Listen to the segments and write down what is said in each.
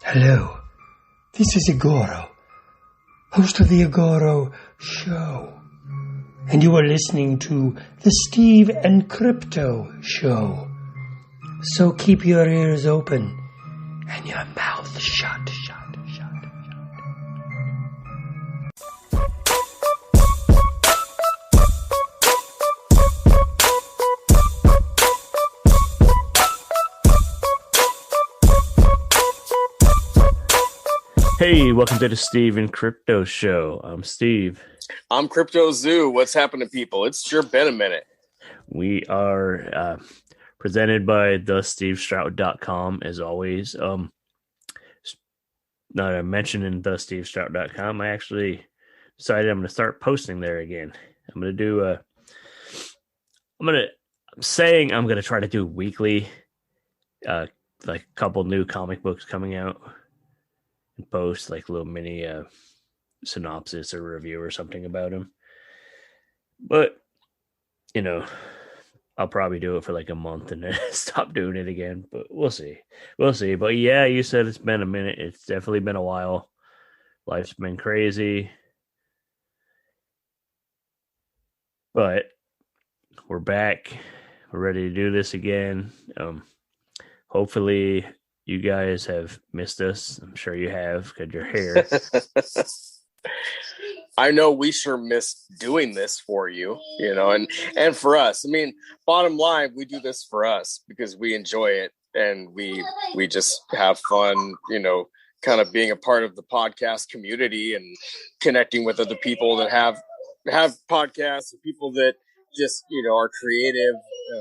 Hello, this is Igoro, host of the Igoro Show, and you are listening to the Steve and Crypto Show. So keep your ears open and your mouth shut. Hey, welcome to the Steve and Crypto Show. I'm Steve. I'm Crypto Zoo. What's happening, people? It's sure been a minute. We are presented by thestevestrout.com as always. Not mentioning thestevestrout.com, I actually decided I'm going to start posting there again. I'm going to try to do weekly, like a couple new comic books coming out. And post like a little mini synopsis or review or something about him. But, you know, I'll probably do it for like a month and then stop doing it again. But we'll see. But yeah, you said it's been a minute. It's definitely been a while. Life's been crazy. But we're back. We're ready to do this again. Hopefully you guys have missed us. I'm sure you have because you're here. I know we sure missed doing this for you, and for us. I mean, bottom line, we do this for us because we enjoy it and we just have fun, kind of being a part of the podcast community and connecting with other people that have podcasts or people that just, are creative.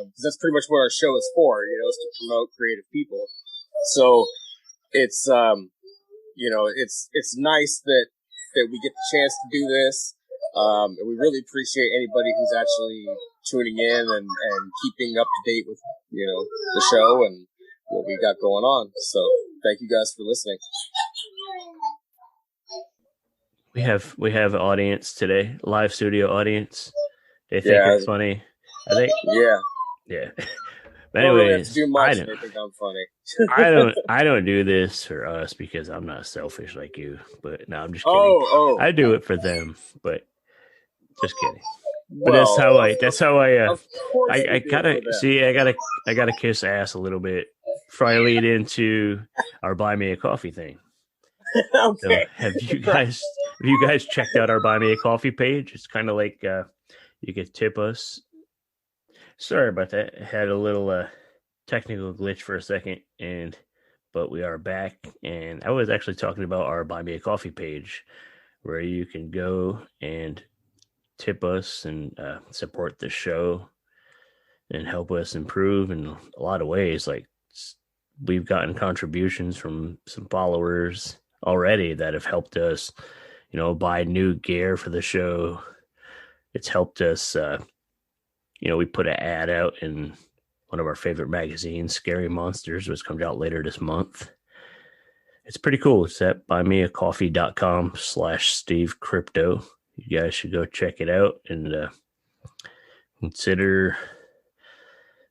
Because that's pretty much what our show is for, is to promote creative people. So it's it's nice that we get the chance to do this, and we really appreciate anybody who's actually tuning in and keeping up to date with the show and what we got going on. So thank you guys for listening. We have an audience today, live studio audience. They think it's funny. I think yeah. But anyways, they think I'm funny. I don't do this for us because I'm not selfish like you. But no, I'm just kidding. I do it for them, but just kidding. But that's how I gotta kiss ass a little bit before I lead into our buy me a coffee thing. Okay. So have you guys checked out our buy me a coffee page? It's kind of like you could tip us. Sorry about that. I had a little technical glitch for a second, but we are back. And I was actually talking about our Buy Me a Coffee page, where you can go and tip us and support the show and help us improve in a lot of ways. Like we've gotten contributions from some followers already that have helped us, buy new gear for the show. It's helped us. We put an ad out in one of our favorite magazines, Scary Monsters, which comes out later this month. It's pretty cool. It's at buymeacoffee.com/Steve Crypto. You guys should go check it out and consider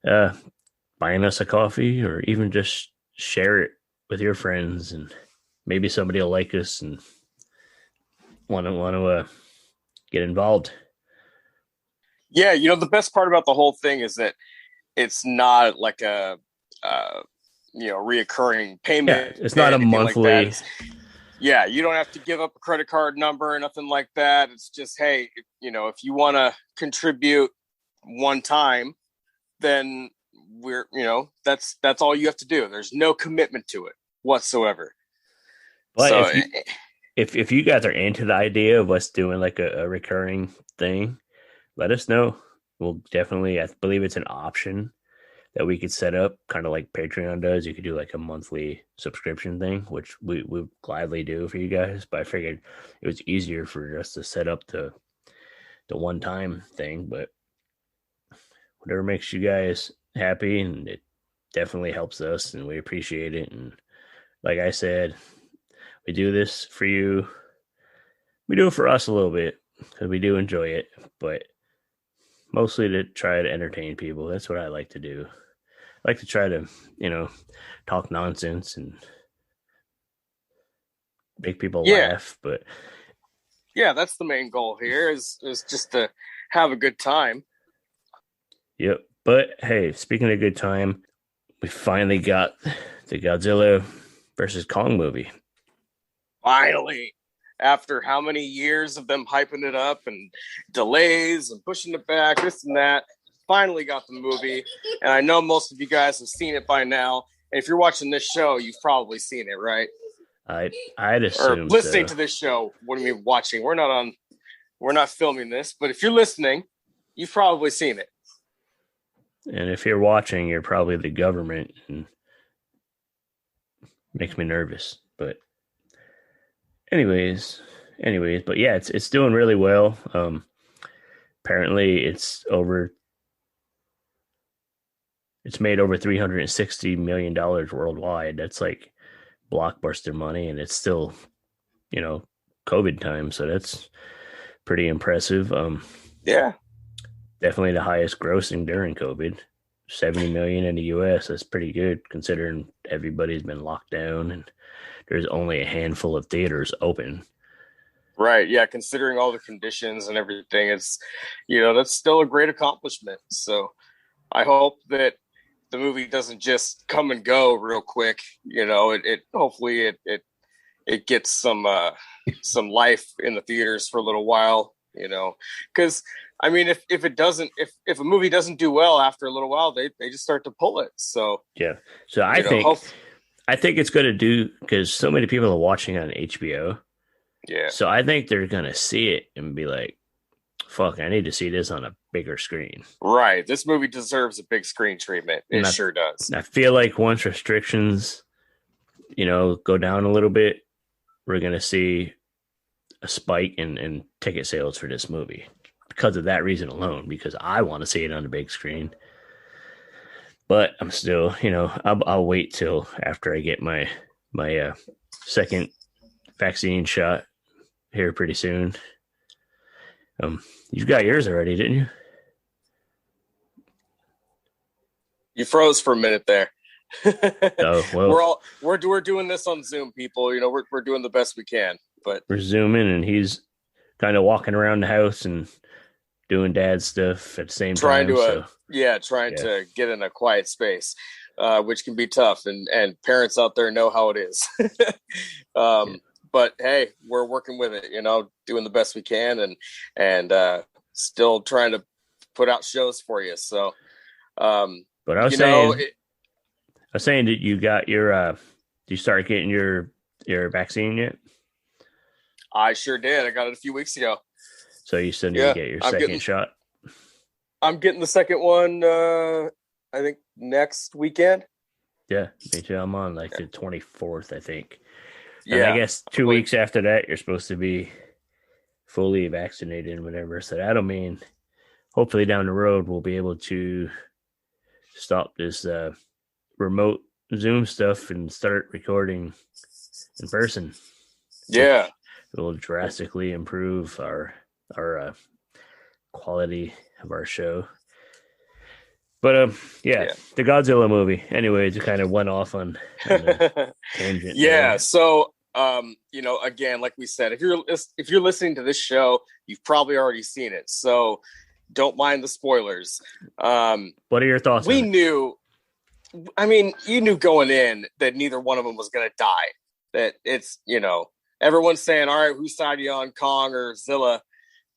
buying us a coffee or even just share it with your friends and maybe somebody will like us and want to get involved. Yeah, the best part about the whole thing is that it's not like a reoccurring payment. Yeah, it's not a monthly. Like you don't have to give up a credit card number or nothing like that. It's just, hey, if you want to contribute one time, then we're, that's all you have to do. There's no commitment to it whatsoever. But so, if you guys are into the idea of us doing like a recurring thing, let us know. We'll definitely, I believe it's an option that we could set up, kind of like Patreon does. You could do like a monthly subscription thing, which we would gladly do for you guys. But I figured it was easier for us to set up the one-time thing. But whatever makes you guys happy, and it definitely helps us, and we appreciate it. And like I said, we do this for you. We do it for us a little bit because we do enjoy it, but mostly to try to entertain people. That's what I like to do. I like to try to, talk nonsense and make people laugh. But yeah, that's the main goal here is just to have a good time. Yep. But hey, speaking of good time, we finally got the Godzilla versus Kong movie. Finally. After how many years of them hyping it up and delays and pushing it back, this and that, finally got the movie. And I know most of you guys have seen it by now. And if you're watching this show, you've probably seen it, right? I'd assume or listening to this show. What do you mean watching? We're not filming this, but if you're listening, you've probably seen it. And if you're watching, you're probably the government, and makes me nervous. But anyways, but yeah, it's doing really well. Apparently it's made over $360 million worldwide. That's like blockbuster money, and it's still, COVID time, so that's pretty impressive. Yeah. Definitely the highest grossing during COVID. 70 million in the US. That's pretty good considering everybody's been locked down and there's only a handful of theaters open. Right. Yeah. Considering all the conditions and everything, it's, that's still a great accomplishment. So I hope that the movie doesn't just come and go real quick. Hopefully it gets some life in the theaters for a little while, because I mean, if a movie doesn't do well after a little while, they just start to pull it. So yeah. So I think it's going to do, because so many people are watching on HBO. Yeah. So I think they're going to see it and be like, fuck, I need to see this on a bigger screen. Right. This movie deserves a big screen treatment. It sure does. I feel like once restrictions, go down a little bit, we're going to see a spike in ticket sales for this movie because of that reason alone, because I want to see it on the big screen. But I'm still, I'll wait till after I get my second vaccine shot here pretty soon. You got yours already, didn't you? You froze for a minute there. Oh, well, we're doing this on Zoom, people. We're doing the best we can, but we're zooming, and he's kind of walking around the house and doing dad stuff at the same time. Trying to get in a quiet space, which can be tough, and parents out there know how it is. But hey, we're working with it, doing the best we can, and still trying to put out shows for you. So, but I was saying that you got your, did you start getting your vaccine yet? I sure did. I got it a few weeks ago. So you still need to get your second shot? I'm getting the second one, I think, next weekend. Yeah, me too. I'm on the 24th, I think. And yeah. I guess 2 weeks after that, you're supposed to be fully vaccinated and whatever. So that'll mean hopefully down the road, we'll be able to stop this remote Zoom stuff and start recording in person. Yeah. It will drastically improve our quality of our show. But the Godzilla movie. Anyways, it kind of went off on a tangent. Yeah. There. So, again, like we said, if you're listening to this show, you've probably already seen it. So don't mind the spoilers. What are your thoughts? You knew going in that neither one of them was going to die. That it's, everyone's saying, all right, whose side are you on, Kong or Zilla?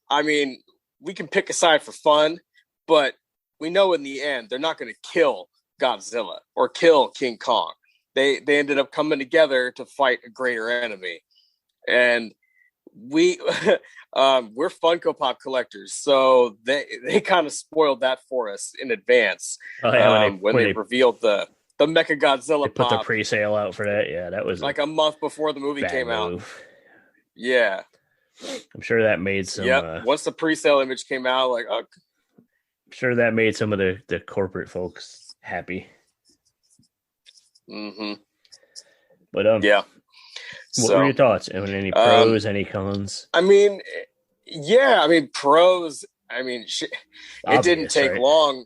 I mean, we can pick a side for fun, but we know in the end, they're not going to kill Godzilla or kill King Kong. They ended up coming together to fight a greater enemy. And we're Funko Pop collectors, so they kind of spoiled that for us in advance. When they revealed the Mecha Godzilla they put the pre-sale out for that. Yeah, that was like a month before the movie came out. Yeah. I'm sure that made some... Once the pre-sale image came out, I'm sure that made some of the corporate folks happy. Mm-hmm. But yeah. What were your thoughts? Any pros, any cons? Pros. It didn't take long.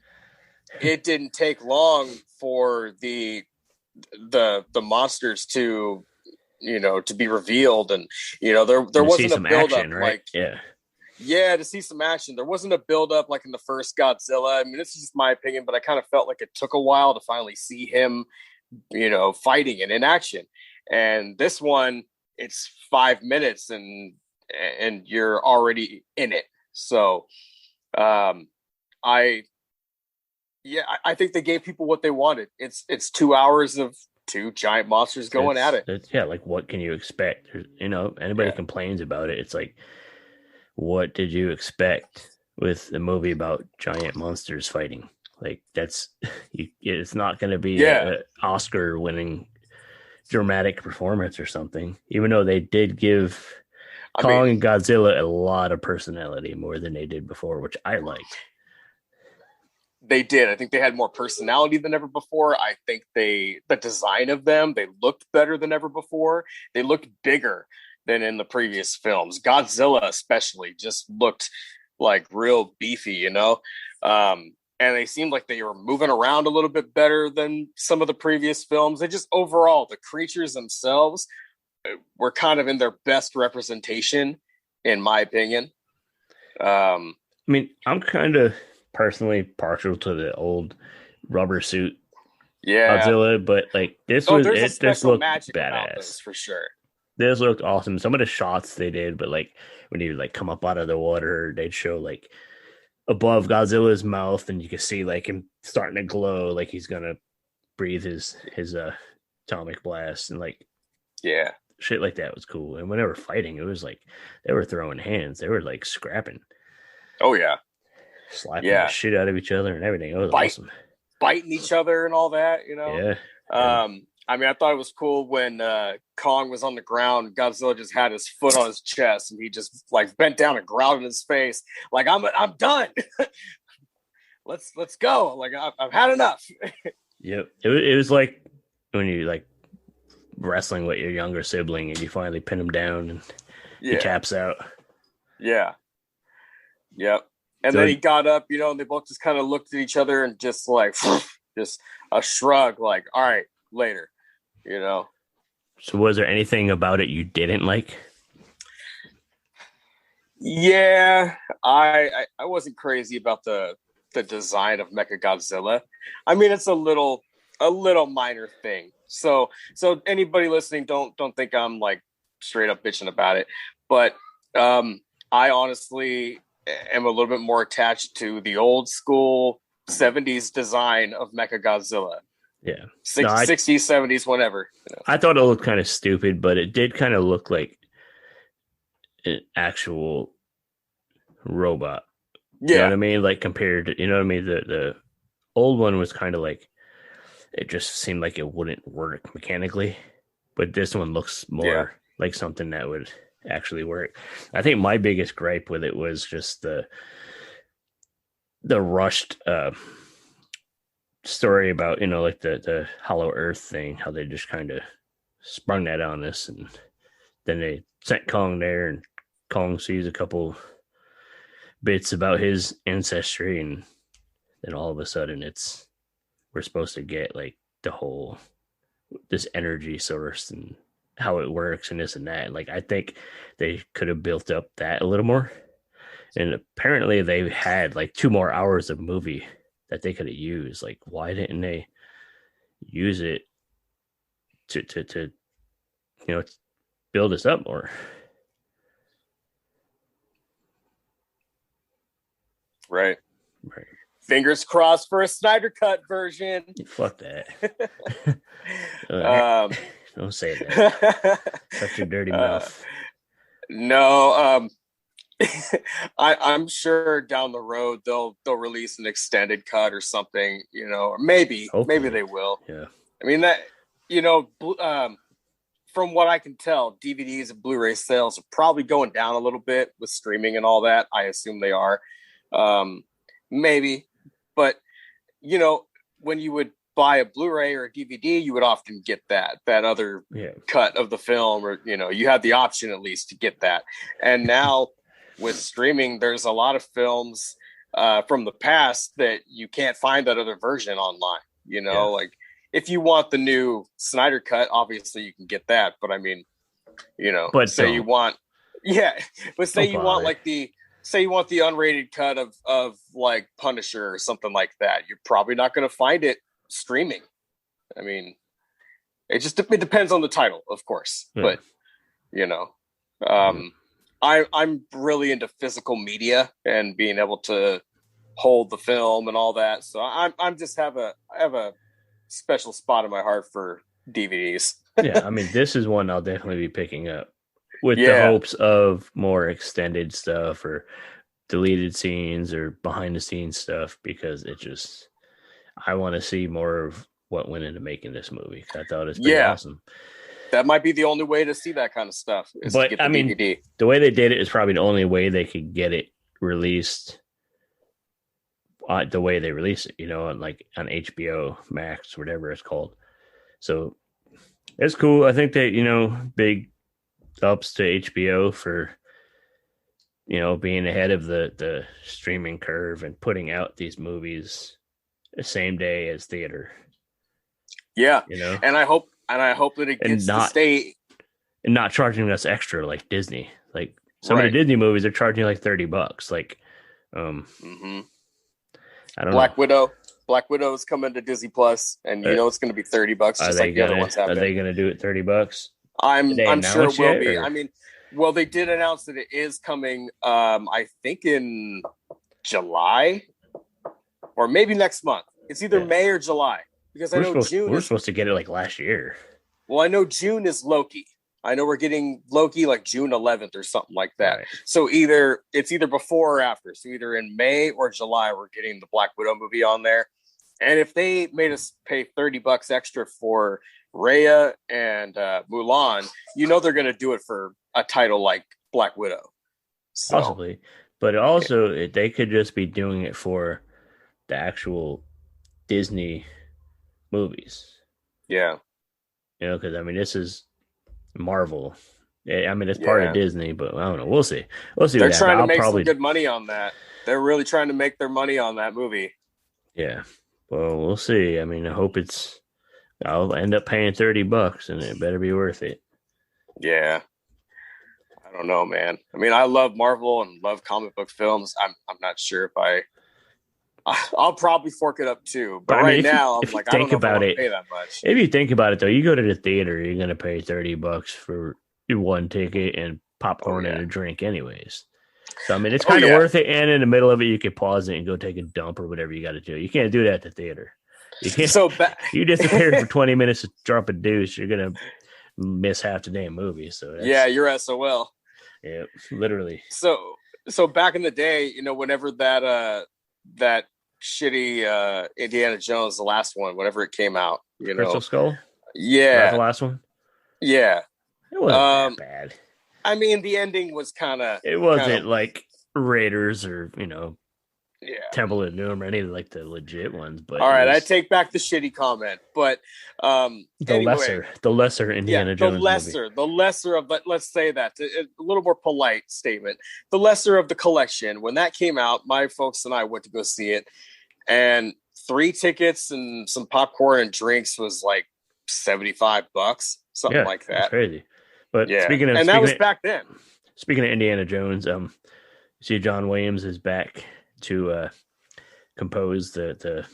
It didn't take long for the monsters to to be revealed. And, there wasn't a build up, right? like, to see some action. There wasn't a build up like in the first Godzilla. I mean, this is just my opinion, but I kind of felt like it took a while to finally see him, fighting and in action. And this one, it's 5 minutes and you're already in it. So, I think they gave people what they wanted. It's 2 hours of two giant monsters going at it. Like, what can you expect? Anybody complains about it, it's like, what did you expect with a movie about giant monsters fighting? Like, it's not going to be an Oscar-winning dramatic performance or something, even though they did give Kong and Godzilla a lot of personality, more than they did before, which I liked. They did. I think they had more personality than ever before. I think the design of them, they looked better than ever before. They looked bigger than in the previous films. Godzilla especially just looked like real beefy, and they seemed like they were moving around a little bit better than some of the previous films. They just, overall, the creatures themselves were kind of in their best representation, in my opinion. I'm kind of personally partial to the old rubber suit Godzilla, but like this looked badass for sure. This looked awesome. Some of the shots they did, but like when he would like come up out of the water, they'd show like above Godzilla's mouth, and you could see like him starting to glow, like he's gonna breathe his atomic blast, and like shit like that was cool. And when they were fighting, it was like they were throwing hands, they were like scrapping. Oh yeah, slapping the shit out of each other and everything. It was awesome, biting each other and all that. I thought it was cool when Kong was on the ground. Godzilla just had his foot on his chest, and he just like bent down and growled in his face, like I'm done. let's go. Like I've had enough. Yep, it was like when you like wrestling with your younger sibling, and you finally pin him down, and he taps out. Yeah. Yep. And then he got up, and they both just kind of looked at each other and just like, just a shrug, like, all right, later, So was there anything about it you didn't like? Yeah, I wasn't crazy about the design of Mechagodzilla. I mean, it's a little minor thing. So anybody listening, don't think I'm like straight up bitching about it. But I honestly am a little bit more attached to the old school 70s design of Mechagodzilla. Yeah. 60s, 70s, whatever. I thought it looked kind of stupid, but it did kind of look like an actual robot. You know what I mean? Like compared to, the old one was kind of like, it just seemed like it wouldn't work mechanically. But this one looks more like something that would actually work. I think my biggest gripe with it was just the rushed story about like the Hollow Earth thing, how they just kind of sprung that on us, and then they sent Kong there, and Kong sees a couple bits about his ancestry, and then all of a sudden we're supposed to get like the whole this energy source and how it works and this and that. Like, I think they could have built up that a little more. And apparently they had like 2 more hours of movie that they could have used. Like, why didn't they use it to build us up more? Right. Fingers crossed for a Snyder Cut version. Fuck that. Don't say that. Such a dirty mouth. No, I'm sure down the road they'll release an extended cut or something, or maybe they will. Yeah. I mean that, from what I can tell, DVDs and Blu-ray sales are probably going down a little bit with streaming and all that. I assume they are. Maybe, but when you would buy a Blu-ray or a DVD, you would often get that other cut of the film, or you had the option at least to get that. And now with streaming, there's a lot of films from the past that you can't find that other version online. Like if you want the new Snyder Cut, obviously you can get that, but I mean, But say don't. you want, but say Don't you bother. want like the unrated cut of like Punisher or something like that. You're probably not going to find it streaming. I mean, it depends on the title, of course, Yeah. but I'm really into physical media and being able to hold the film and all that. So I'm just I have a special spot in my heart for DVDs. Yeah, I mean, this is one I'll definitely be picking up with the hopes of more extended stuff or deleted scenes or behind the scenes stuff, because I want to see more of what went into making this movie. I thought it was pretty awesome. That might be the only way to see that kind of stuff. Is to get the DVD. The way they did it is probably the only way they could get it released. The way they release it, on HBO Max, whatever it's called. So it's cool. I think that, big ups to HBO for, being ahead of the streaming curve and putting out these movies the same day as theater. Yeah. And I hope that it gets to stay. And not charging us extra like Disney. Like some of the Disney movies are charging like $30. Like, I don't know. Black Widow is coming to Disney Plus, and it's going to be $30, just like the other ones have been. Are they going to do it $30? I'm sure it will be. Or? I mean, well, they did announce that it is coming. I think in July, or maybe next month. It's either May or July, because I know June. We're supposed to get it like last year. Well, I know June is Loki. I know we're getting Loki like June 11th or something like that. Right. So it's either before or after. So either in May or July, we're getting the Black Widow movie on there. And if they made us pay $30 extra for Raya and Mulan, they're going to do it for a title like Black Widow. So, possibly. But also, they could just be doing it for the actual Disney movies. Yeah. Because, I mean, this is Marvel. I mean, it's part of Disney, but I don't know. We'll see. They're trying to make some good money on that. They're really trying to make their money on that movie. Yeah. Well, we'll see. I mean, I hope I'll end up paying $30 and it better be worth it. Yeah. I don't know, man. I mean, I love Marvel and love comic book films. I'm not sure if I'll probably fork it up too. But right now, I'm like, I don't know if I want to pay that much. If you think about it, though, you go to the theater, you're going to pay $30 for one ticket and popcorn and a drink anyways. So, I mean, it's kind of worth it. And in the middle of it, you can pause it and go take a dump or whatever you got to do. You can't do that at the theater. You can't. You disappear for 20 minutes to drop a deuce, you're going to miss half the damn movie. So you're SOL. Yeah, literally. So back in the day, whenever that shitty Indiana Jones, the last one, whenever it came out, Crystal Skull? Yeah. Was that the last one? Yeah. It wasn't that bad. I mean, the ending was kind of... It wasn't like Raiders or, Temple of Doom or any of like the legit ones. But all right, I take back the shitty comment. But the lesser Indiana Jones movie. The lesser of, but let's say that a little more polite statement. The lesser of the collection. When that came out, my folks and I went to go see it, and 3 tickets and some popcorn and drinks was like $75, something like that. That's crazy. But that was back then. Speaking of Indiana Jones, you see John Williams is back to compose the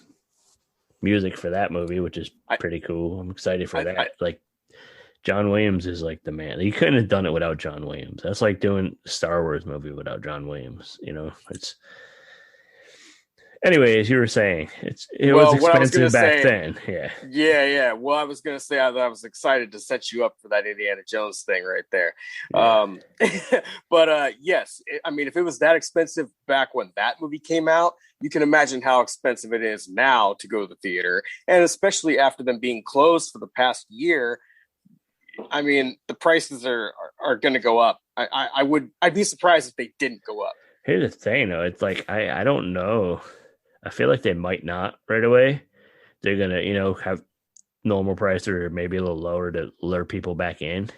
music for that movie, which is pretty cool. I'm excited for that. Like, John Williams is like the man. You couldn't have done it without John Williams. That's like doing a Star Wars movie without John Williams. It's. Anyways, you were saying it was expensive back then. Yeah. Well, I was going to say I was excited to set you up for that Indiana Jones thing right there. But yes, I mean, if it was that expensive back when that movie came out, you can imagine how expensive it is now to go to the theater, and especially after them being closed for the past year. I mean, the prices are going to go up. I'd be surprised if they didn't go up. Here's the thing, though. It's like I don't know. I feel like they might not right away. They're going to, have normal price or maybe a little lower to lure people back in.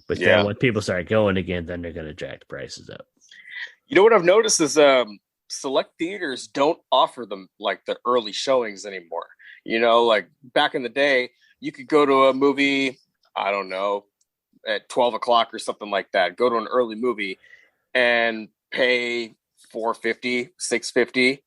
But then when people start going again, then they're going to jack the prices up. You know what I've noticed is select theaters don't offer them like the early showings anymore. Like back in the day, you could go to a movie, I don't know, at 12 o'clock or something like that. Go to an early movie and pay $4.50, $6.50,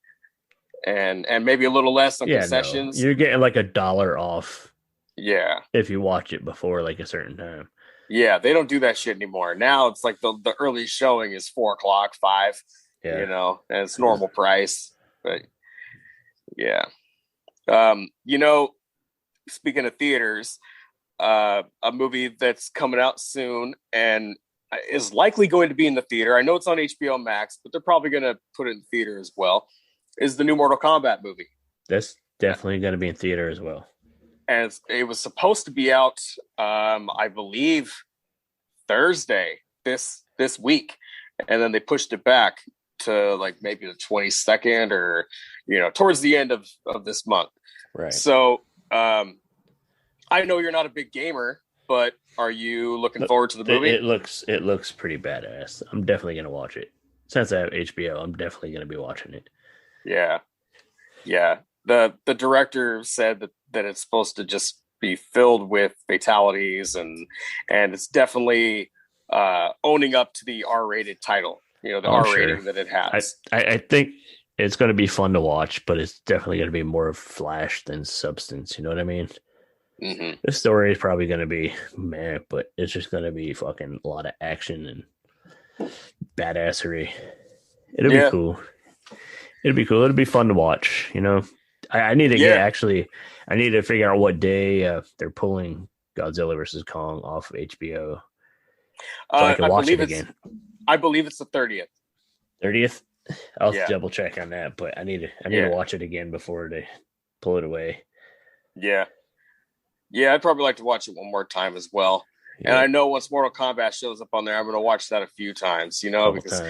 and maybe a little less on concessions. No. You're getting like $1 off. Yeah. If you watch it before like a certain time. Yeah, they don't do that shit anymore. Now it's like the early showing is 4 o'clock, 5, you know, and it's normal price. But yeah. You know, speaking of theaters, a movie that's coming out soon and is likely going to be in the theater. I know it's on HBO Max, but they're probably going to put it in the theater as well, is the new Mortal Kombat movie. That's definitely going to be in theater as well. And it was supposed to be out, I believe, Thursday this week. And then they pushed it back to like maybe the 22nd or, you know, towards the end of this month. Right. So I know you're not a big gamer, but are you looking forward to the movie? It looks pretty badass. I'm definitely going to watch it. Since I have HBO, I'm definitely going to be watching it. Yeah. Yeah. The director said that it's supposed to just be filled with fatalities and it's definitely owning up to the R-rated title, you know, the R rating that it has. I think it's going to be fun to watch, but it's definitely going to be more flash than substance. You know what I mean? Mm-hmm. The story is probably going to be meh, but it's just going to be fucking a lot of action and badassery. It'll be cool. It'll be fun to watch, you know? I need to I need to figure out what day they're pulling Godzilla versus Kong off of HBO so I can watch it again. I believe it's the 30th. 30th? I'll double check on that, but I need to watch it again before they pull it away. Yeah. Yeah, I'd probably like to watch it one more time as well. Yeah. And I know once Mortal Kombat shows up on there, I'm going to watch that a few times, you know, because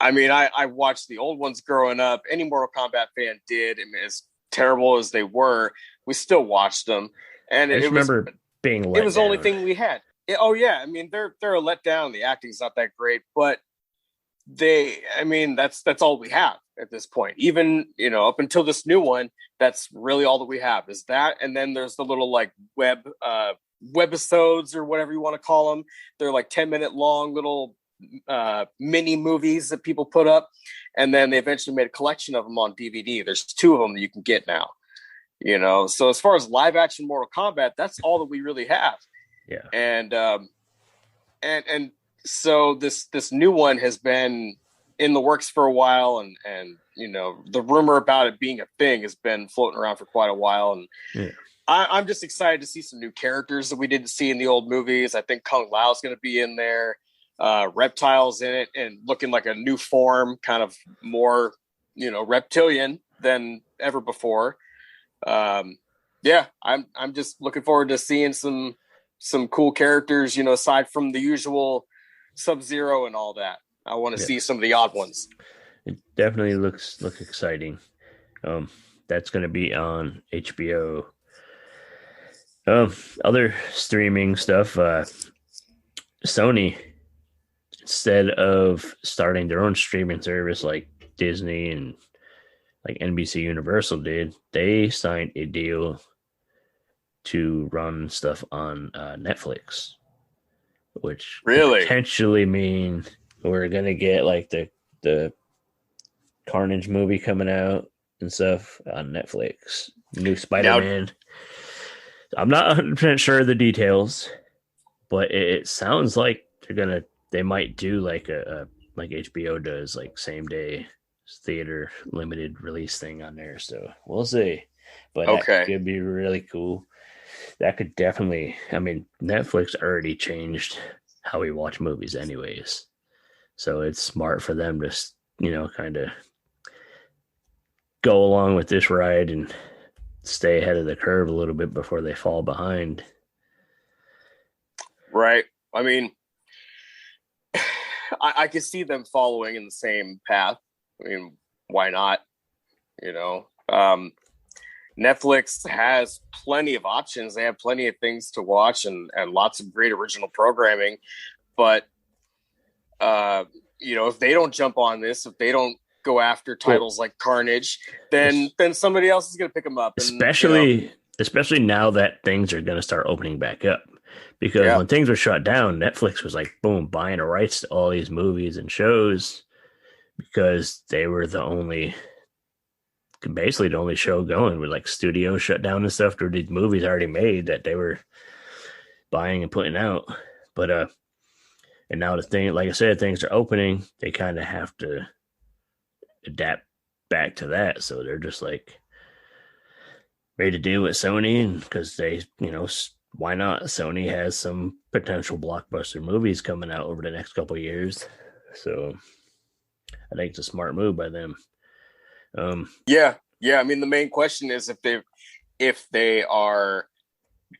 I watched the old ones growing up. Any Mortal Kombat fan did. I mean, as terrible as they were, we still watched them. And I remember being let down. It was the only thing we had. I mean, they're a letdown. The acting's not that great, but that's all we have at this point. Even, you know, up until this new one, that's really all that we have is that. And then there's the little like webisodes or whatever you want to call them. They're like 10-minute long little mini movies that people put up, and then they eventually made a collection of them on DVD. There's 2 of them that you can get now, you know. So as far as live action Mortal Kombat, that's all that we really have. Yeah. And so this new one has been in the works for a while, and you know, the rumor about it being a thing has been floating around for quite a while, and I'm just excited to see some new characters that we didn't see in the old movies. I think Kung Lao's going to be in there. Reptiles in it and looking like a new form, kind of more, you know, reptilian than ever before. I'm just looking forward to seeing some cool characters, you know, aside from the usual Sub-Zero and all that. I want to see some of the odd ones. It definitely looks exciting. That's going to be on HBO. Other streaming stuff, Sony, instead of starting their own streaming service like Disney and like NBC Universal did, they signed a deal to run stuff on Netflix, which really potentially mean we're gonna get like the Carnage movie coming out and stuff on Netflix. New Spider-Man. I'm not 100% sure of the details, but it sounds like they might do like like HBO does, like same day theater limited release thing on there. So we'll see. But that could be really cool. That could definitely, I mean, Netflix already changed how we watch movies anyways. So it's smart for them to, you know, kind of go along with this ride and stay ahead of the curve a little bit before they fall behind. Right. I mean, I could see them following in the same path. I mean, why not? You know, Netflix has plenty of options. They have plenty of things to watch and lots of great original programming. But, you know, if they don't jump on this, if they don't go after titles like Carnage, then somebody else is going to pick them up. And, especially now that things are going to start opening back up. Because when things were shut down, Netflix was like, boom, buying the rights to all these movies and shows because they were basically the only show going with like studios shut down and stuff. There were these movies already made that they were buying and putting out. But, and now the thing, like I said, things are opening. They kind of have to adapt back to that. So they're just like ready to deal with Sony, and because they, why not? Sony has some potential blockbuster movies coming out over the next couple of years. So I think it's a smart move by them. Yeah. I mean, the main question is if they are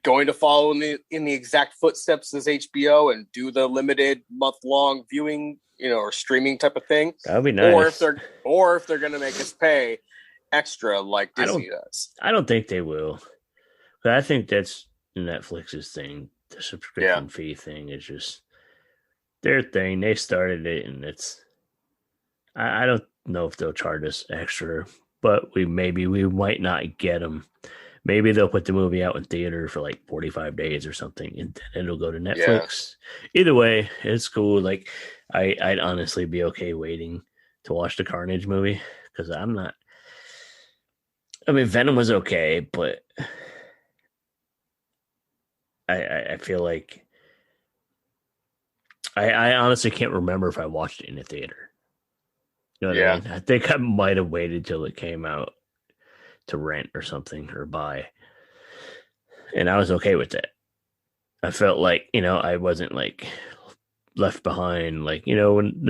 going to follow in the exact footsteps as HBO and do the limited month-long viewing, or streaming type of thing. That'd be nice. Or if they're going to make us pay extra like Disney does. I don't think they will. But I think that's Netflix's thing. The subscription fee thing is just their thing. They started it, and I don't know if they'll charge us extra, but we might not get them. Maybe they'll put the movie out in theater for like 45 days or something, and then it'll go to Netflix. Yeah. Either way, it's cool. Like, I'd honestly be okay waiting to watch the Carnage movie because Venom was okay, but I feel like I honestly can't remember if I watched it in the theater. You know what I mean? I think I might have waited till it came out to rent or something or buy. And I was okay with that. I felt like, I wasn't like left behind. Like, when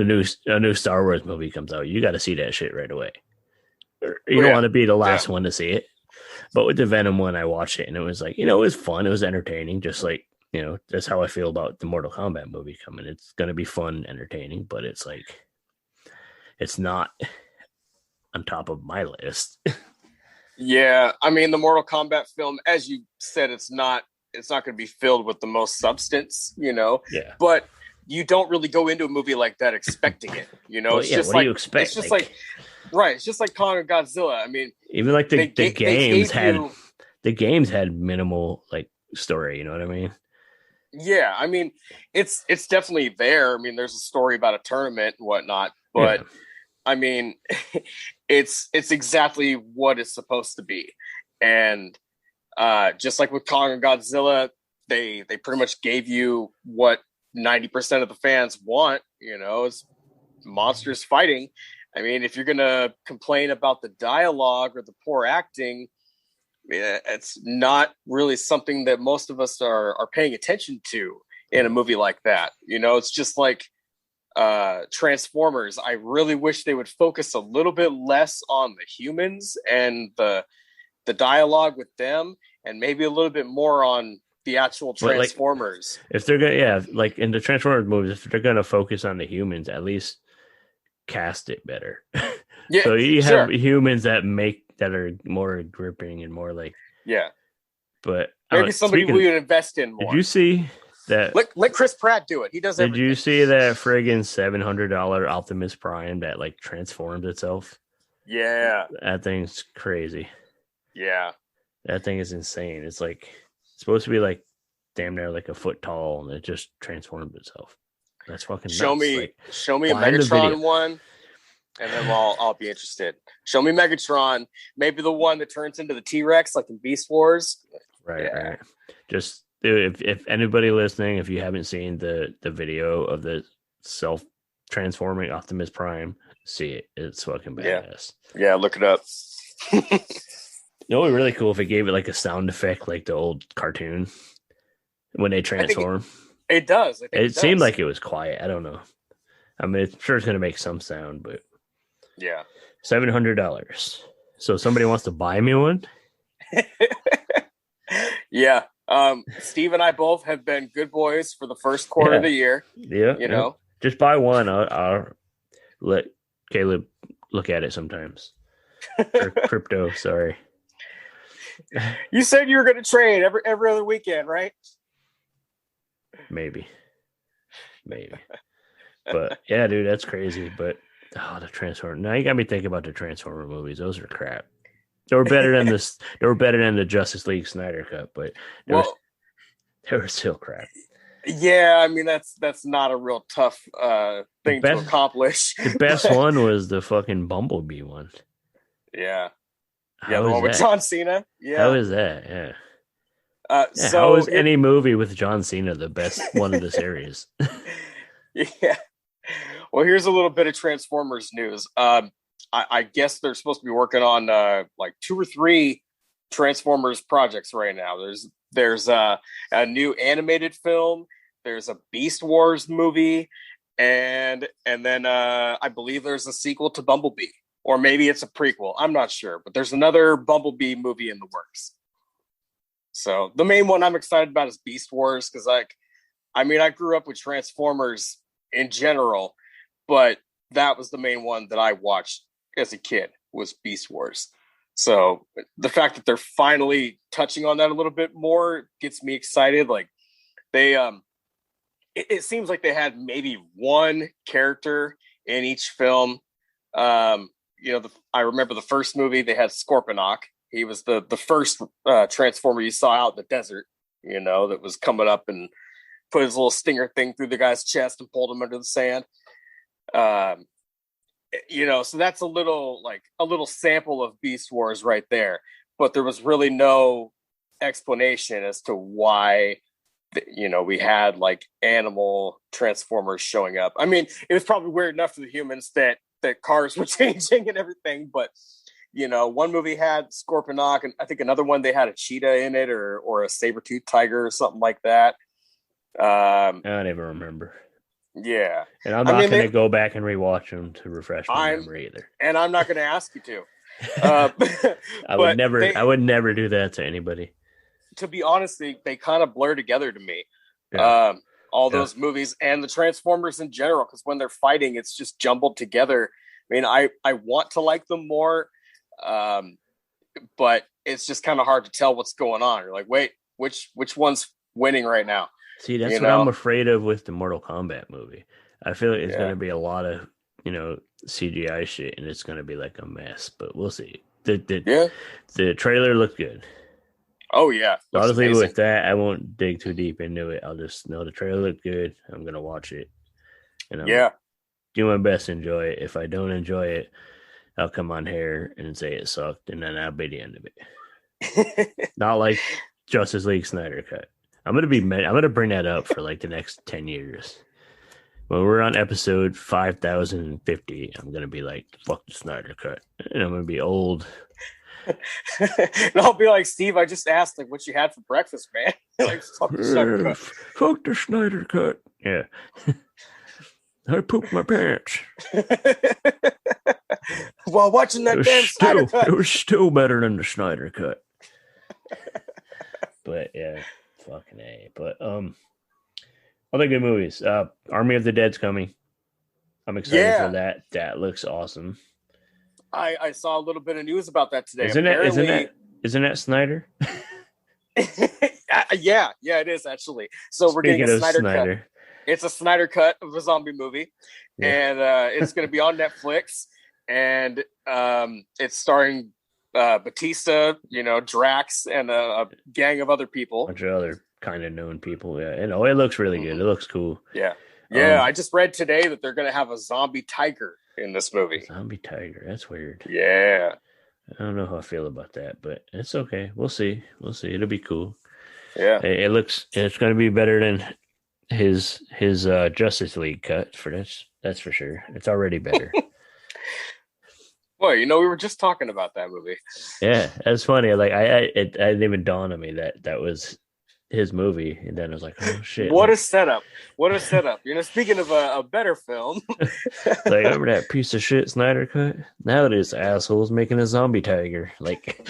a new Star Wars movie comes out, you got to see that shit right away. You don't want to be the last one to see it. But with the Venom one, I watched it and it was like, it was fun. It was entertaining. Just like, that's how I feel about the Mortal Kombat movie coming. It's going to be fun, entertaining, but it's like, it's not on top of my list. Yeah, I mean, the Mortal Kombat film, as you said, it's not going to be filled with the most substance, Yeah. But you don't really go into a movie like that expecting it, It's just what do you expect? It's just like right. It's just like Kong and Godzilla. I mean, even like the games had minimal like story. You know what I mean? Yeah, I mean, it's definitely there. I mean, there's a story about a tournament and whatnot, but. Yeah. I mean, it's exactly what it's supposed to be. And just like with Kong and Godzilla, they pretty much gave you what 90% of the fans want, is monsters fighting. I mean, if you're going to complain about the dialogue or the poor acting, it's not really something that most of us are paying attention to in a movie like that. It's just like Transformers. I really wish they would focus a little bit less on the humans and the dialogue with them, and maybe a little bit more on the actual Transformers. Like, if they're gonna, like in the Transformers movies, if they're gonna focus on the humans, at least cast it better. Yeah, so you have humans that are more gripping and more like But maybe somebody we would invest in more. Did you see? Let Chris Pratt do it. He does everything. Did you see that friggin' $700 Optimus Prime that like transforms itself? Yeah. That thing's crazy. Yeah. That thing is insane. It's like it's supposed to be like damn near like a foot tall and it just transforms itself. That's fucking show nuts. me a Megatron one and then I'll be interested. Show me Megatron, maybe the one that turns into the T-Rex like in Beast Wars. Right. Just if anybody listening, if you haven't seen the video of the self-transforming Optimus Prime, see it. It's fucking badass. Yeah, look it up. It would be really cool if it gave it like a sound effect like the old cartoon when they transform. It does. It seemed like it was quiet. I don't know. I mean, it's sure it's going to make some sound, but yeah. $700. So somebody wants to buy me one? Yeah. Steve and I both have been good boys for the first quarter of the year. Yeah. You know, just buy one. I'll let Caleb look at it sometimes. Or crypto, sorry. You said you were going to trade every other weekend, right? Maybe. But yeah, dude, that's crazy. But the Transformer. Now you got me thinking about the Transformer movies. Those are crap. They were better than this. They were better than the Justice League Snyder Cut, but They were still crap. Yeah, I mean that's not a real tough thing to accomplish. The best one was the fucking Bumblebee one. Yeah. How the one with John Cena. Yeah. How is that? Yeah. So how is any movie with John Cena the best one of the series? Yeah. Well, here's a little bit of Transformers news. I guess they're supposed to be working on like 2 or 3 Transformers projects right now. There's a new animated film. There's a Beast Wars movie, and then I believe there's a sequel to Bumblebee, or maybe it's a prequel. I'm not sure, but there's another Bumblebee movie in the works. So the main one I'm excited about is Beast Wars, because I grew up with Transformers in general, but that was the main one that I watched as a kid, was Beast Wars. So the fact that they're finally touching on that a little bit more gets me excited. Like they, it seems like they had maybe one character in each film. I remember the first movie, they had Scorponok. He was the first Transformer you saw out in the desert, that was coming up and put his little stinger thing through the guy's chest and pulled him under the sand. So that's a little sample of Beast Wars right there, but there was really no explanation as to why, we had like animal Transformers showing up. I mean, it was probably weird enough for the humans that cars were changing and everything, but one movie had Scorponok, and I think another one they had a cheetah in it, or a saber-toothed tiger or something like that. I don't even remember. Yeah, and I'm not going to go back and rewatch them to refresh my memory either. And I'm not going to ask you to. I would never do that to anybody. To be honest, they kind of blur together to me. Yeah. All those movies and the Transformers in general, because when they're fighting, it's just jumbled together. I mean, I want to like them more, but it's just kind of hard to tell what's going on. You're like, wait, which one's winning right now? See, that's what I'm afraid of with the Mortal Kombat movie. I feel like it's going to be a lot of, CGI shit, and it's going to be like a mess, but we'll see. The trailer looked good. Oh, yeah. Honestly, with that, I won't dig too deep into it. I'll just know the trailer looked good. I'm going to watch it. And I'm do my best to enjoy it. If I don't enjoy it, I'll come on here and say it sucked, and then that'll be the end of it. Not like Justice League Snyder Cut. I'm gonna bring that up for like the next 10 years. When we're on episode 5050, I'm gonna be like, "Fuck the Snyder Cut," and I'm gonna be old. And I'll be like, Steve, I just asked like what you had for breakfast, man. Like, fuck the Snyder Cut. Fuck the Snyder Cut. Yeah. I pooped my pants. While watching that damn Snyder Cut. It was still better than the Snyder Cut. But yeah, fucking A. But other good movies. Army of the Dead's coming. I'm excited for that. That looks awesome. I saw a little bit of news about that today. Isn't that Snyder? Yeah, it is actually. So we're getting a Snyder Cut. It's a Snyder Cut of a zombie movie, and it's going to be on Netflix, and it's starring Batista, Drax, and a gang of other people. A bunch of other kind of known people, yeah. And it looks really good. It looks cool. Yeah. I just read today that they're going to have a zombie tiger in this movie. Zombie tiger, that's weird. Yeah. I don't know how I feel about that, but it's okay. We'll see. It'll be cool. Yeah. It's going to be better than his Justice League cut that's for sure. It's already better. Well, we were just talking about that movie. Yeah, that's funny. Like it didn't even dawn on me that was his movie, and then I was like, oh shit! What a setup! Speaking of a better film, like remember that piece of shit Snyder Cut? Now this asshole's making a zombie tiger. Like,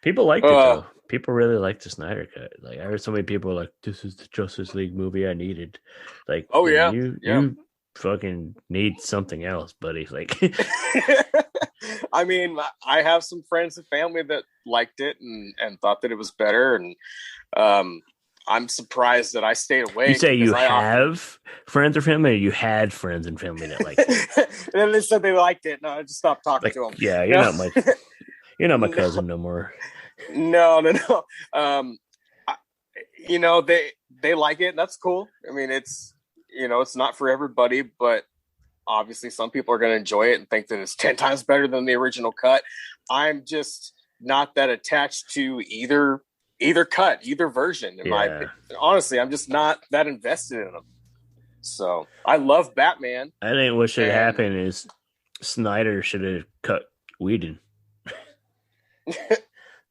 people liked it though. People really like the Snyder Cut. Like I heard so many people like, "This is the Justice League movie I needed." Like, oh yeah, you fucking need something else, buddy. Like, I mean, I have some friends and family that liked it and thought that it was better, and I'm surprised that I stayed away. You say you have friends or family, or you had friends and family that liked it? And then they said they liked it, and I just stopped talking to them. Yeah, you're not much. You're not my cousin no more. No. They like it. And that's cool. I mean, it's not for everybody, but obviously some people are going to enjoy it and think that it's 10 times better than the original cut. I'm just not that attached to either cut, either version. In my opinion. Honestly, I'm just not that invested in them. So I love Batman. I think what should happen is Snyder should have cut Whedon.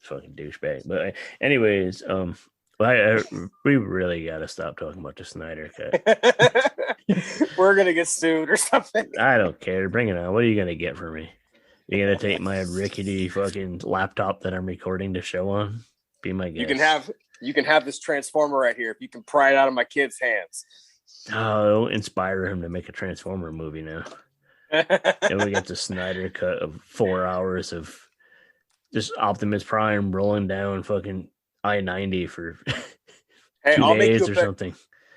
Fucking douchebag. But anyways, we really got to stop talking about the Snyder Cut. We're gonna get sued or something. I don't care. Bring it on. What are you gonna get from me? You gonna take my rickety fucking laptop that I'm recording the show on? Be my guest. You can have this Transformer right here if you can pry it out of my kid's hands. Oh, inspire him to make a Transformer movie now. And we get the Snyder Cut of 4 hours of just Optimus Prime rolling down fucking I-90 for 2 days or something.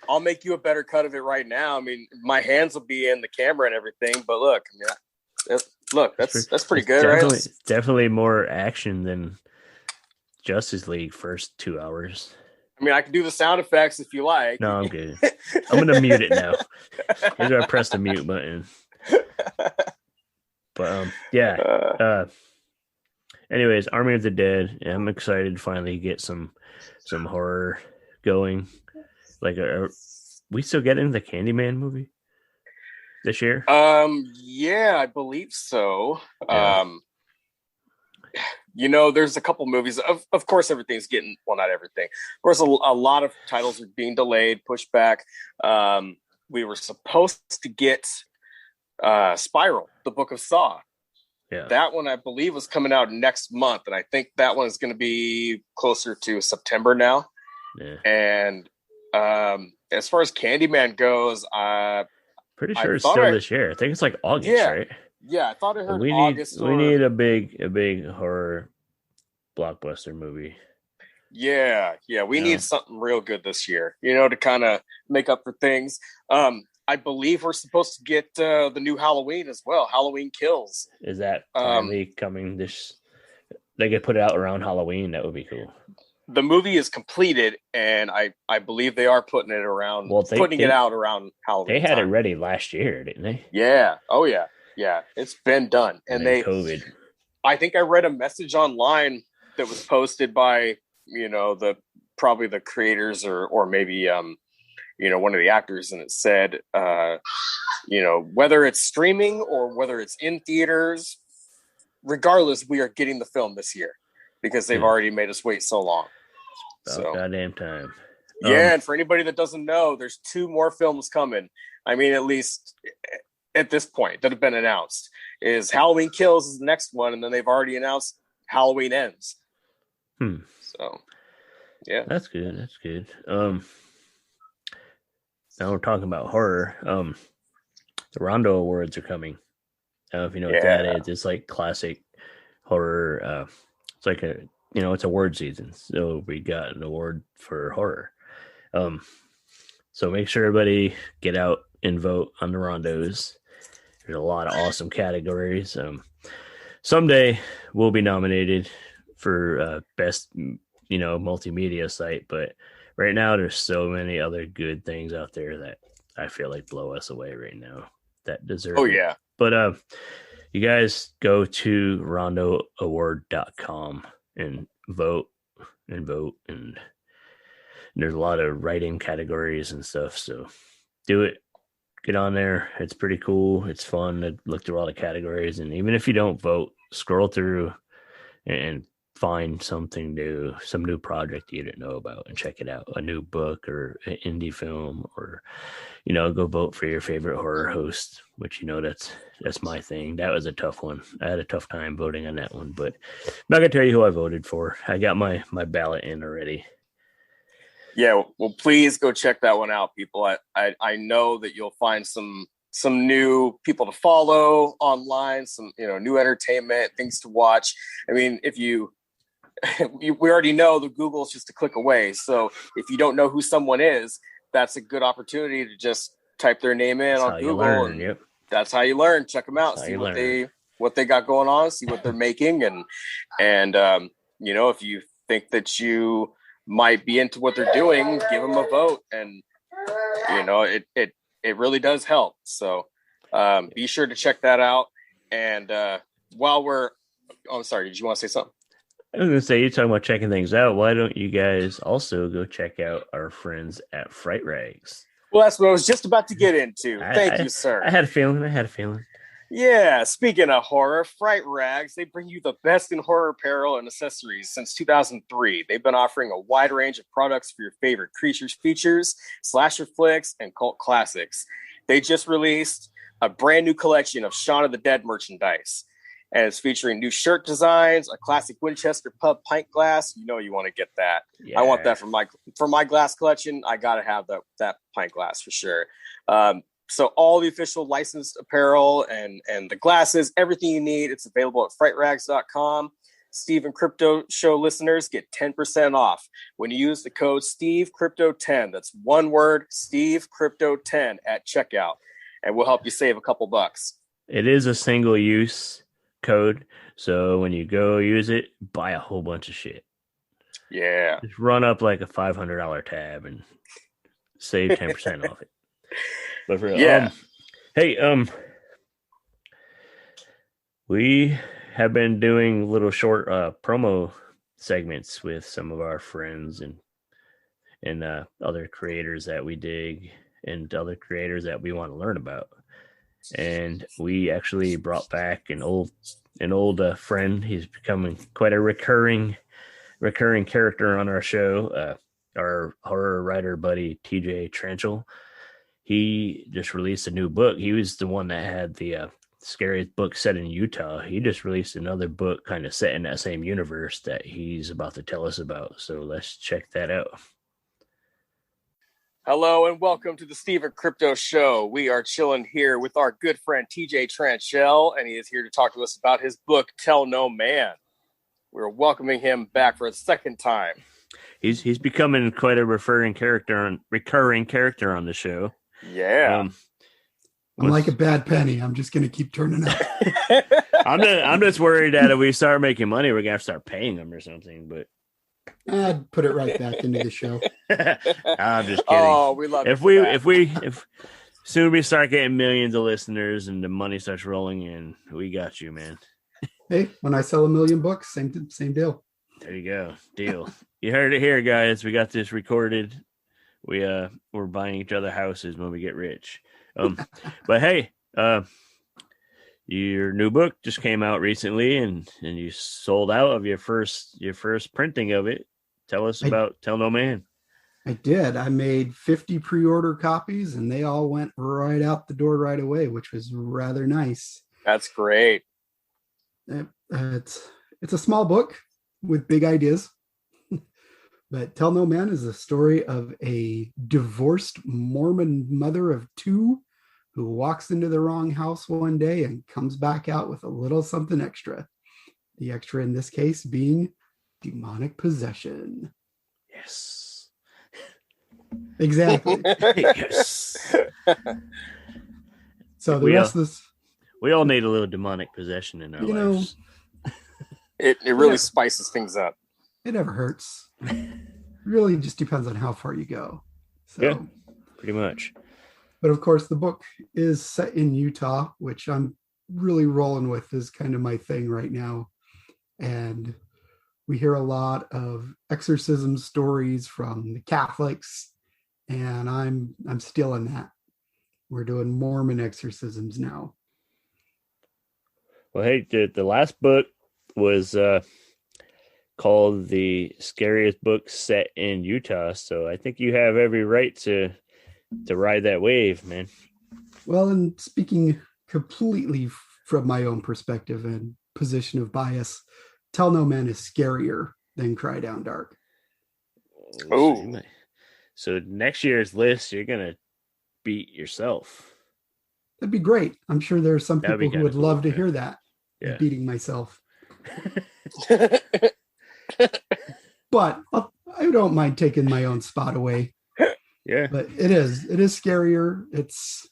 I'll make you a better cut of it right now. I mean, my hands will be in the camera and everything, but look, that's pretty good, right? Definitely more action than Justice League first 2 hours. I mean, I can do the sound effects if you like. No, I'm good. I'm gonna mute it now. Here's where I press the mute button. But anyways, Army of the Dead. I'm excited to finally get some horror going. Like, are we still getting the Candyman movie this year? Yeah, I believe so. Yeah. There's a couple movies. Of course, everything's getting, well, not everything. Of course, a lot of titles are being delayed, pushed back. We were supposed to get Spiral, the Book of Saw. Yeah. That one, I believe, was coming out next month, and I think that one is going to be closer to September now. Yeah. And as far as Candyman goes, pretty sure it's still this year. I think it's like August, right? Yeah, I thought I heard August. We need a big horror blockbuster movie. Yeah, we need something real good this year, to kind of make up for things. I believe we're supposed to get the new Halloween as well. Halloween Kills. Is that finally coming this? They could put it out around Halloween. That would be cool. The movie is completed, and I believe they are putting it around. Well, putting it out around Halloween. They had it ready last year, didn't they? Yeah. Oh yeah. Yeah. It's been done, and COVID. I think I read a message online that was posted by probably the creators or maybe one of the actors, and it said whether it's streaming or whether it's in theaters, regardless, we are getting the film this year because they've already made us wait so long. About goddamn time. Yeah, and for anybody that doesn't know, there's 2 more films coming. I mean, at least at this point that have been announced. Is Halloween Kills is the next one, and then they've already announced Halloween Ends. So, yeah, that's good. Now we're talking about horror. The Rondo Awards are coming. I don't know if you know what that is. It's like classic horror. It's like it's award season. So we got an award for horror. So make sure everybody get out and vote on the Rondos. There's a lot of awesome categories. Someday we'll be nominated for best, multimedia site, but right now there's so many other good things out there that I feel like blow us away right now that deserve it. Yeah. But you guys go to rondoaward.com and vote, and there's a lot of writing categories and stuff, so do it. Get on there. It's pretty cool. It's fun to look through all the categories, and even if you don't vote, scroll through and find something new, some new project you didn't know about, and check it out. A new book or an indie film, or go vote for your favorite horror host, which that's my thing. That was a tough one. I had a tough time voting on that one, but I'm not gonna tell you who I voted for. I got my ballot in already. Yeah, well, please go check that one out, people. I know that you'll find some new people to follow online, some new entertainment, things to watch. I mean, if we already know the Google is just a click away. So if you don't know who someone is, that's a good opportunity to just type their name in on Google. That's how you learn. Check them out. See what what they got going on, see what they're making, and you know, if you think that you might be into what they're doing, give them a vote, and you know, it really does help. So be sure to check that out. And while we're, I'm sorry, did you want to say something? I was going to say, you're talking about checking things out. Why don't you guys also go check out our friends at Fright Rags? Well, that's what I was just about to get into. Thank you, sir. I had a feeling. Yeah, speaking of horror, Fright Rags, they bring you the best in horror apparel and accessories since 2003. They've been offering a wide range of products for your favorite creatures, features, slasher flicks, and cult classics. They just released a brand new collection of Shaun of the Dead merchandise. And it's featuring new shirt designs, a classic Winchester pub pint glass. You know you want to get that. Yeah. I want that for my glass collection. I gotta have that pint glass for sure. So all the official licensed apparel and the glasses, everything you need, it's available at frightrags.com. Steve and Crypto Show listeners get 10% off when you use the code SteveCrypto10. That's one word, SteveCrypto10 at checkout, and we'll help you save a couple bucks. It is a single use code, so when you go use it, buy a whole bunch of shit. Yeah, just run up like a $500 tab and save 10% off it. But for real, we have been doing little short promo segments with some of our friends and other creators that we dig and other creators that we want to learn about. And we actually brought back an old friend. He's becoming quite a recurring character on our show. Our horror writer buddy TJ Tranchel. He just released a new book. He was the one that had the scariest book set in Utah. He just released another book kind of set in that same universe that he's about to tell us about. So let's check that out. Hello and welcome to the Steve and Crypto Show. We are chilling here with our good friend TJ Tranchel, and he is here to talk to us about his book, Tell No Man. We're welcoming him back for a second time. He's becoming quite a recurring character on the show. Yeah. I'm like a bad penny. I'm just going to keep turning up. I'm just worried that if we start making money, we're going to have to start paying him or something, but I'd put it right back into the show. I'm just kidding. Oh, we love if soon we start getting millions of listeners and the money starts rolling in, we got you, man. Hey, when I sell 1 million books, same deal. There you go. Deal. You heard it here, guys. We got this recorded. We're buying each other houses when we get rich. But hey, your new book just came out recently, and you sold out of your first printing of it. Tell us about Tell No Man. I did. I made 50 pre-order copies, and they all went right out the door right away, which was rather nice. That's great. It's a small book with big ideas. But Tell No Man is a story of a divorced Mormon mother of 2 who walks into the wrong house one day and comes back out with a little something extra. The extra in this case being demonic possession. Yes. Exactly. Yes. So the rest of this... We all need a little demonic possession in our lives. It really spices things up. It never hurts. It really just depends on how far you go. So, yeah, pretty much. But of course, the book is set in Utah, which I'm really rolling with is kind of my thing right now. And we hear a lot of exorcism stories from the Catholics, and I'm stealing that. We're doing Mormon exorcisms now. Well, hey, the last book was called The Scariest Book Set in Utah. So I think you have every right to ride that wave, man. Well, and speaking completely from my own perspective and position of bias, Tell No Man is scarier than Cry Down Dark. Oh. So next year's list, you're going to beat yourself. That'd be great. I'm sure there's some people who would love to hear that. Yeah. Beating myself. But I don't mind taking my own spot away. Yeah. But it is scarier. It's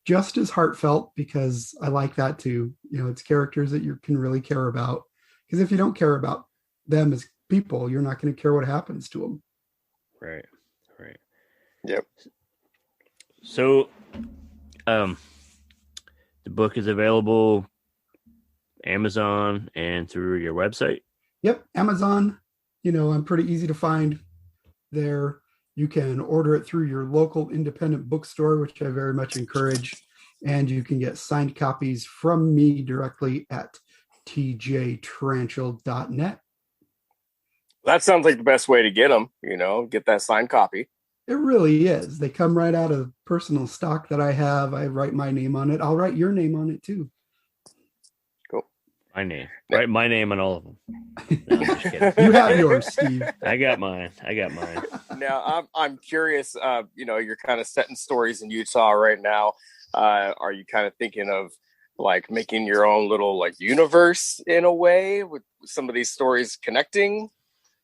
just as heartfelt because I like that too. You know, it's characters that you can really care about. Because if you don't care about them as people, you're not going to care what happens to them. Right. Right. Yep. So, the book is available Amazon and through your website. Yep, Amazon. You know, I'm pretty easy to find there. You can order it through your local independent bookstore, which I very much encourage. And you can get signed copies from me directly at tjtranchel.net. That sounds like the best way to get them, you know, get that signed copy. It really is. They come right out of personal stock that I have. I write my name on it. I'll write your name on it too. Cool. My name. Write my name on all of them. No, I'm just kidding. You have yours, Steve. I got mine. Now, I'm curious, you know, you're kind of setting stories in Utah right now. Are you kind of thinking of like making your own little like universe in a way with some of these stories connecting?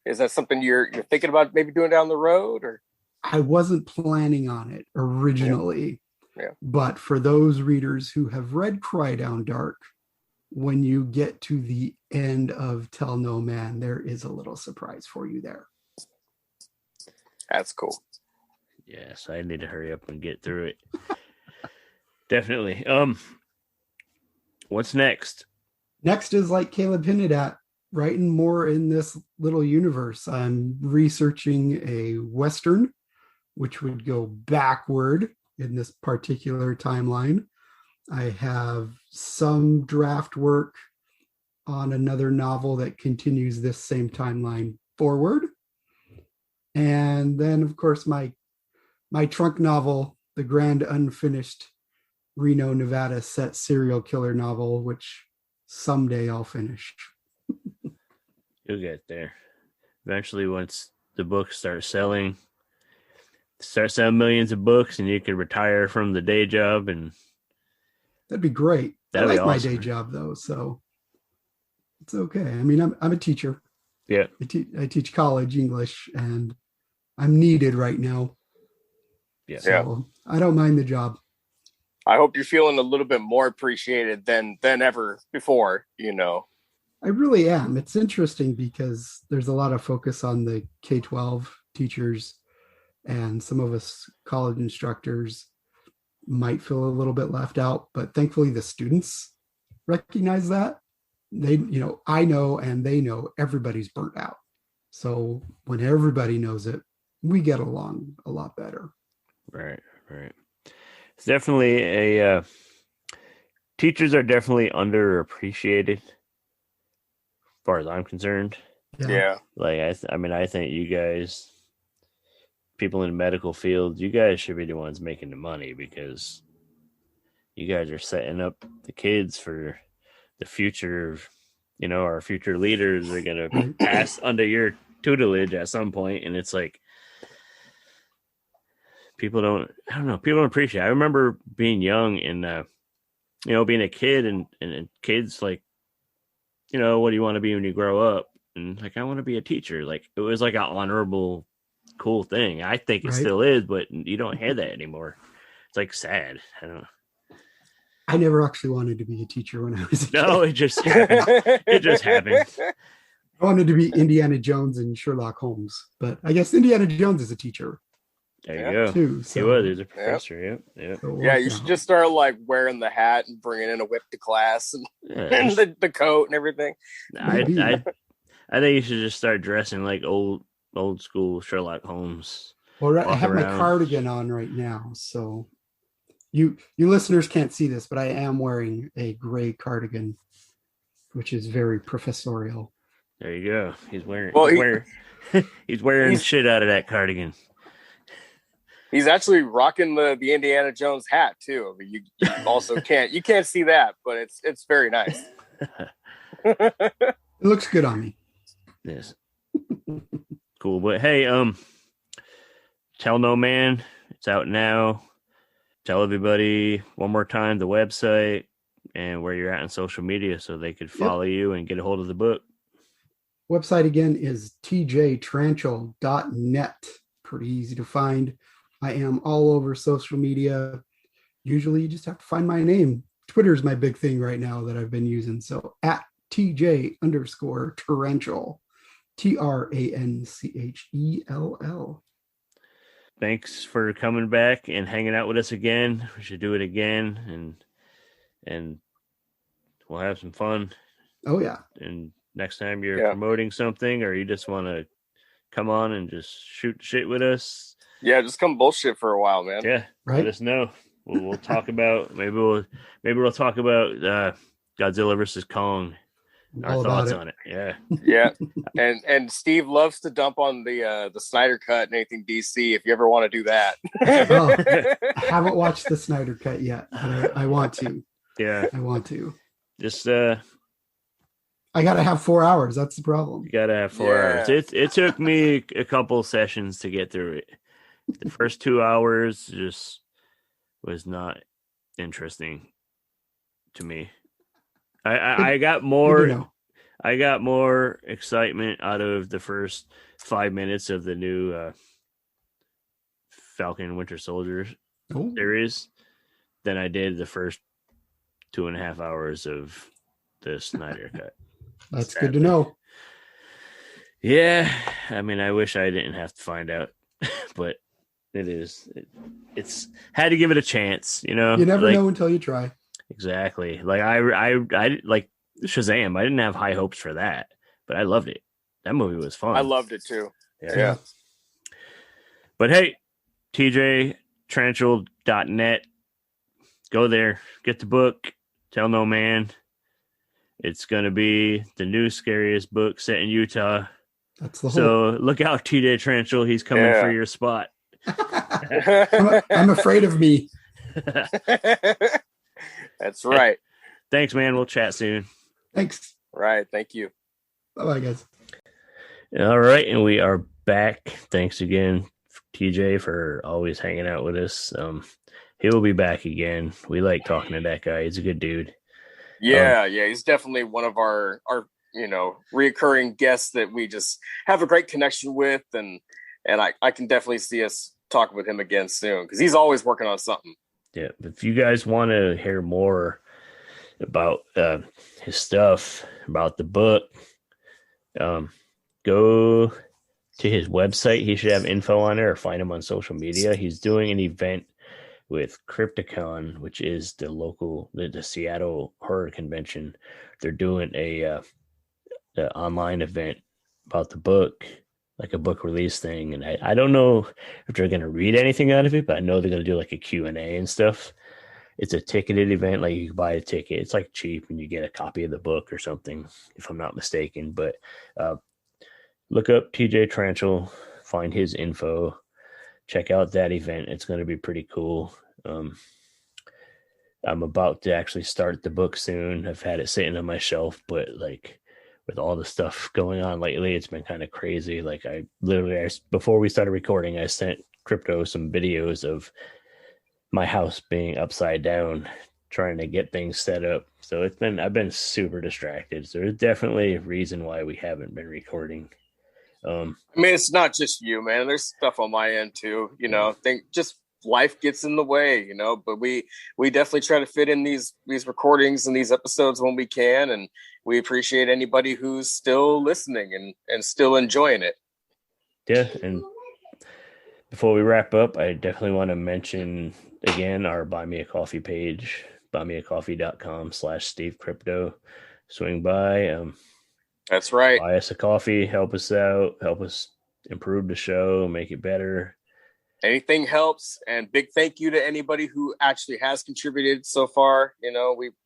Is that something you're thinking about maybe doing down the road? Or I wasn't planning on it originally, Yeah. But for those readers who have read Cry Down Dark, when you get to the end of Tell No Man, there is a little surprise for you there. That's cool. Yes, I need to hurry up and get through it. Definitely. What's next? Next is like Caleb hinted at, writing more in this little universe. I'm researching a Western, which would go backward in this particular timeline. I have some draft work on another novel that continues this same timeline forward. And then, of course, my trunk novel, the grand unfinished Reno, Nevada set serial killer novel, which someday I'll finish. You'll get there. Eventually, once the books start selling millions of books and you can retire from the day job, and that'd be great. That'd I be like my awesome. day job though, so it's okay. I mean, I'm a teacher. Yeah. I teach college English and I'm needed right now. Yeah. So I don't mind the job. I hope you're feeling a little bit more appreciated than ever before, you know. I really am. It's interesting because there's a lot of focus on the K-12 teachers, and some of us college instructors might feel a little bit left out, but thankfully the students recognize that. They, you know, I know and they know everybody's burnt out. So when everybody knows it, we get along a lot better. Right. It's definitely a teachers are definitely underappreciated as far as I'm concerned. Yeah. Like I think you guys, people in the medical field, you guys should be the ones making the money, because you guys are setting up the kids for the future. You know, our future leaders are going to pass under your tutelage at some point, and it's like people don't appreciate it. I remember being young and you know, being a kid and kids like, you know, what do you want to be when you grow up? And like, I want to be a teacher. Like, it was like an honorable, cool thing. I think it still is, but you don't hear that anymore. It's like sad. I don't know. I never actually wanted to be a teacher when I was a kid. No, it just happened. It just happened. I wanted to be Indiana Jones and Sherlock Holmes, but I guess Indiana Jones is a teacher. There you go. Too, so. He was. He was a professor. Yep. So Yeah, you should just start like wearing the hat and bringing in a whip to class and, and the coat and everything. I think you should just start dressing like old school Sherlock Holmes. Well, I have my cardigan on right now, so you listeners can't see this, but I am wearing a gray cardigan, which is very professorial. There you go. He's wearing shit out of that cardigan. He's actually rocking the Indiana Jones hat too. I mean, you also can't see that, but it's very nice. It looks good on me. Yes. Cool. But hey, Tell No Man, it's out now. Tell everybody one more time the website and where you're at on social media so they could follow you and get a hold of the book. Website again is tjtranchel.net. Pretty easy to find. I am all over social media. usually you just have to find my name. Twitter's my big thing right now that I've been using. So at TJ_Tarantula, TRANCHELL. Thanks for coming back and hanging out with us again. We should do it again, and we'll have some fun. Oh yeah. And next time you're promoting something, or you just want to come on and just shoot shit with us, just come bullshit for a while, man. Yeah, right. Let us know. We'll talk about maybe we'll talk about Godzilla versus Kong. Our thoughts on it. Yeah. And Steve loves to dump on the Snyder Cut and anything DC if you ever want to do that. I haven't watched the Snyder Cut yet, but I want to. Yeah. I want to. Just I gotta have 4 hours. That's the problem. You gotta have 4 hours. It took me a couple sessions to get through it. The first 2 hours just was not interesting to me. I got more excitement out of the first 5 minutes of the new Falcon and Winter Soldier series than I did the first 2.5 hours of the Snyder Cut. That's sadly. Good to know. Yeah, I mean, I wish I didn't have to find out, but it's had to give it a chance, you know. You never know until you try. Exactly. Like I like Shazam. I didn't have high hopes for that, but I loved it. That movie was fun. I loved it too. Yeah. But hey, TJTarantula.net. Go there, get the book. Tell No Man. It's gonna be the new scariest book set in Utah. That's the whole. So look out, TJ Tarantula. He's coming for your spot. I'm afraid of me. That's right. Thanks, man. We'll chat soon. Thanks. Right. Thank you. Bye-bye, guys. All right. And we are back. Thanks again, TJ, for always hanging out with us. He will be back again. We like talking to that guy. He's a good dude. Yeah. He's definitely one of our reoccurring guests that we just have a great connection with. And I can definitely see us talking with him again soon because he's always working on something. Yeah, if you guys want to hear more about his stuff, about the book, go to his website. He should have info on there, or find him on social media. He's doing an event with Crypticon, which is the Seattle horror convention. They're doing a online event about the book, like a book release thing. And I don't know if they're going to read anything out of it, but I know they're going to do like a Q&A and stuff. It's a ticketed event. Like you can buy a ticket. It's like cheap and you get a copy of the book or something, if I'm not mistaken. But look up TJ Tarantula, find his info, check out that event. It's going to be pretty cool. I'm about to actually start the book soon. I've had it sitting on my shelf, but like with all the stuff going on lately, it's been kind of crazy. Like before we started recording, I sent Crypto some videos of my house being upside down, trying to get things set up. So I've been super distracted. So there's definitely a reason why we haven't been recording. I mean, it's not just you, man. There's stuff on my end too. Just life gets in the way, but we definitely try to fit in these recordings and these episodes when we can. And we appreciate anybody who's still listening and still enjoying it. Yeah. And before we wrap up, I definitely want to mention again our Buy Me a Coffee page, buymeacoffee.com/Steve Crypto. Swing by. That's right. Buy us a coffee, help us out, help us improve the show, make it better. Anything helps. And big thank you to anybody who actually has contributed so far.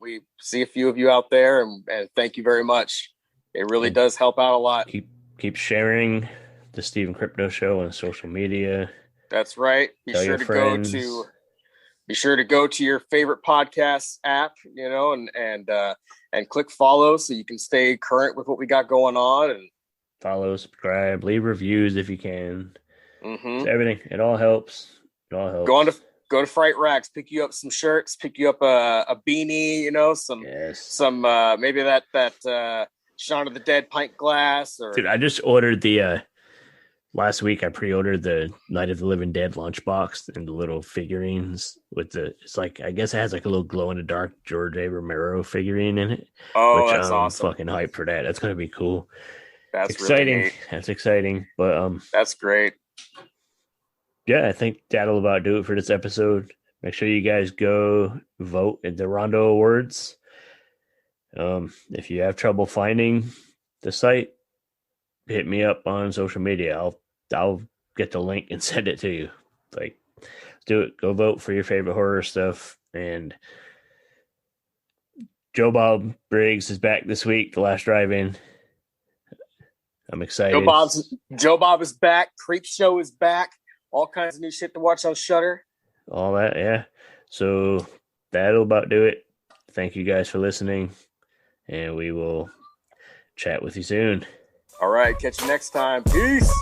We see a few of you out there, and thank you very much. It really does help out a lot. Keep sharing the Stephen Crypto Show on social media. That's right. Be sure to go to your favorite podcast app, and click follow so you can stay current with what we got going on. And follow, subscribe, leave reviews if you can. Mm-hmm. Everything. It all helps. Go to Fright Racks, pick you up some shirts, pick you up a beanie, some maybe that Shaun of the Dead pint glass. Or dude, I just ordered the last week I pre-ordered the Night of the Living Dead lunchbox and the little figurines with it's like, I guess it has like a little glow in the dark George A. Romero figurine in it. Oh, which that's I'm awesome. fucking hyped for that. That's gonna be cool. That's Exciting. really neat. That's exciting. But that's great. yeah, I think that'll about do it for this episode. Make sure you guys go vote at the Rondo Awards. If you have trouble finding the site, hit me up on social media. I'll get the link and send it to you. Like, do it. Go vote for your favorite horror stuff. And Joe Bob Briggs is back this week. The Last Drive-In. I'm excited. Joe Bob is back. Creep Show is back. All kinds of new shit to watch on Shudder. All that, yeah. So that'll about do it. Thank you guys for listening, and we will chat with you soon. All right, catch you next time. Peace.